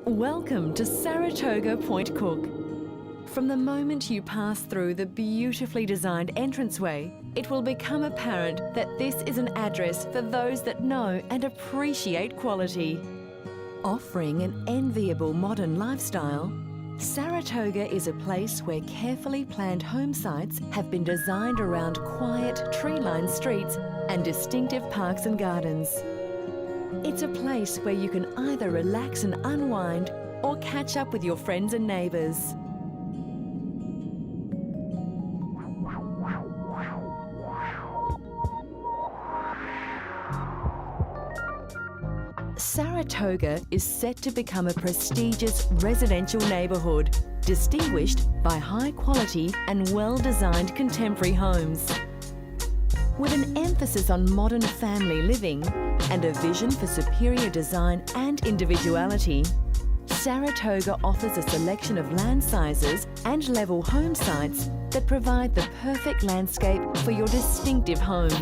Welcome to Saratoga Point Cook. From the moment you pass through the beautifully designed entranceway, it will become apparent that this is an address for those that know and appreciate quality. Offering an enviable modern lifestyle, Saratoga is a place where carefully planned home sites have been designed around quiet, tree-lined streets and distinctive parks and gardens. It's a place where you can either relax and unwind or catch up with your friends and neighbours. Saratoga is set to become a prestigious residential neighbourhood, distinguished by high-quality and well-designed contemporary homes. With an emphasis on modern family living and a vision for superior design and individuality, Saratoga offers a selection of land sizes and level home sites that provide the perfect landscape for your distinctive home.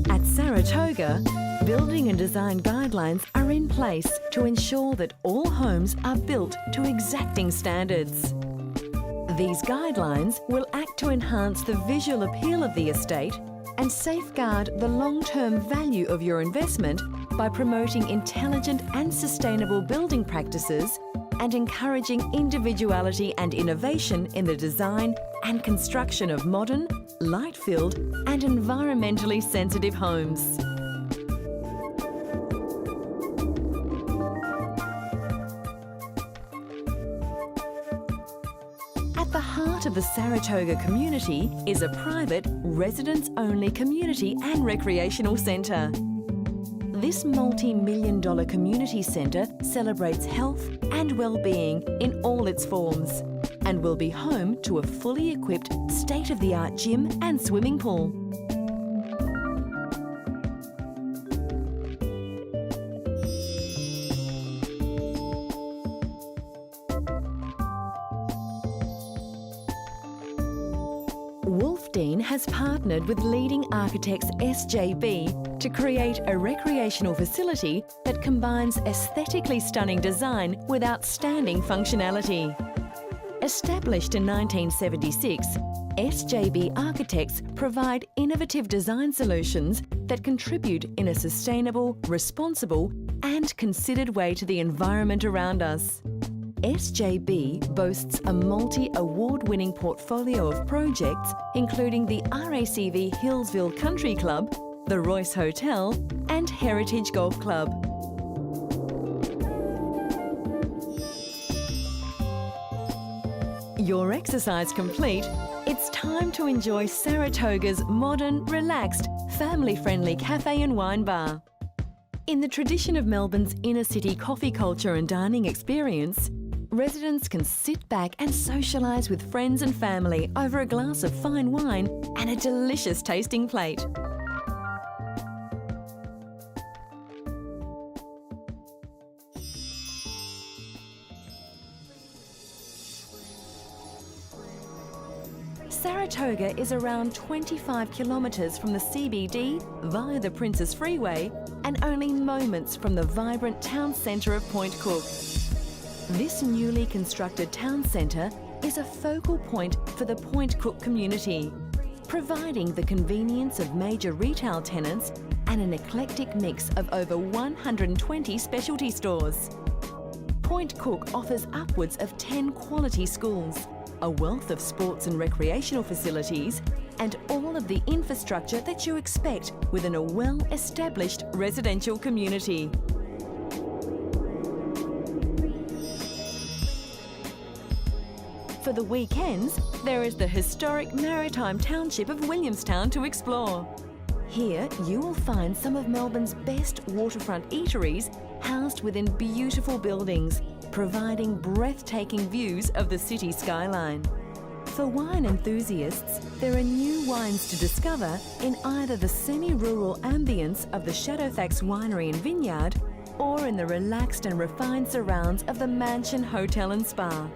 At Saratoga, building and design guidelines are in place to ensure that all homes are built to exacting standards. These guidelines will act to enhance the visual appeal of the estate and safeguard the long-term value of your investment by promoting intelligent and sustainable building practices and encouraging individuality and innovation in the design and construction of modern, light-filled and environmentally sensitive homes. At the heart of the Saratoga community is a private, residents-only community and recreational centre. This multi-million-dollar community centre celebrates health and well-being in all its forms and will be home to a fully equipped, state-of-the-art gym and swimming pool. Has partnered with leading architects SJB to create a recreational facility that combines aesthetically stunning design with outstanding functionality. Established in 1976, SJB architects provide innovative design solutions that contribute in a sustainable, responsible and considered way to the environment around us. SJB boasts a multi-award-winning portfolio of projects including the RACV Hillsville Country Club, the Royce Hotel and Heritage Golf Club. Your exercise complete, it's time to enjoy Saratoga's modern, relaxed, family-friendly cafe and wine bar. In the tradition of Melbourne's inner-city coffee culture and dining experience, residents can sit back and socialise with friends and family over a glass of fine wine and a delicious tasting plate. Saratoga is around 25 kilometres from the CBD via the Princes Freeway and only moments from the vibrant town centre of Point Cook. This newly constructed town centre is a focal point for the Point Cook community, providing the convenience of major retail tenants and an eclectic mix of over 120 specialty stores. Point Cook offers upwards of 10 quality schools, a wealth of sports and recreational facilities, and all of the infrastructure that you expect within a well-established residential community. For the weekends, there is the historic maritime township of Williamstown to explore. Here, you will find some of Melbourne's best waterfront eateries housed within beautiful buildings, providing breathtaking views of the city skyline. For wine enthusiasts, there are new wines to discover in either the semi-rural ambience of the Shadowfax Winery and Vineyard or in the relaxed and refined surrounds of the Mansion Hotel and Spa.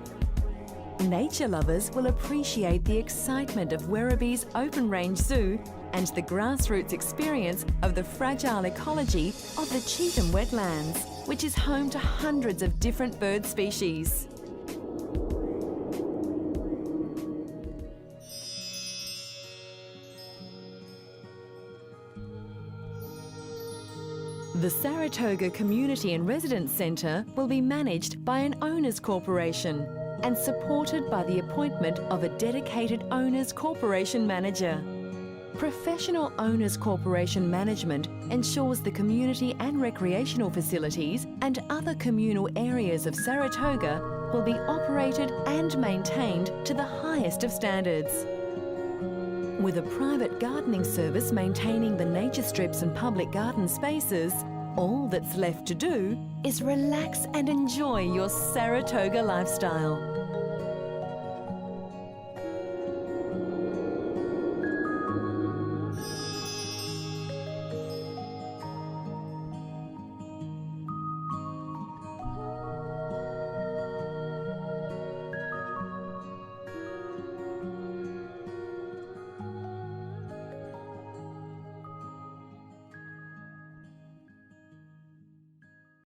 Nature lovers will appreciate the excitement of Werribee's open-range zoo and the grassroots experience of the fragile ecology of the Cheetham wetlands, which is home to hundreds of different bird species. The Saratoga Community and Residence Centre will be managed by an owners' corporation and supported by the appointment of a dedicated owners' corporation manager. Professional owners' corporation management ensures the community and recreational facilities and other communal areas of Saratoga will be operated and maintained to the highest of standards. With a private gardening service maintaining the nature strips and public garden spaces, all that's left to do is relax and enjoy your Saratoga lifestyle.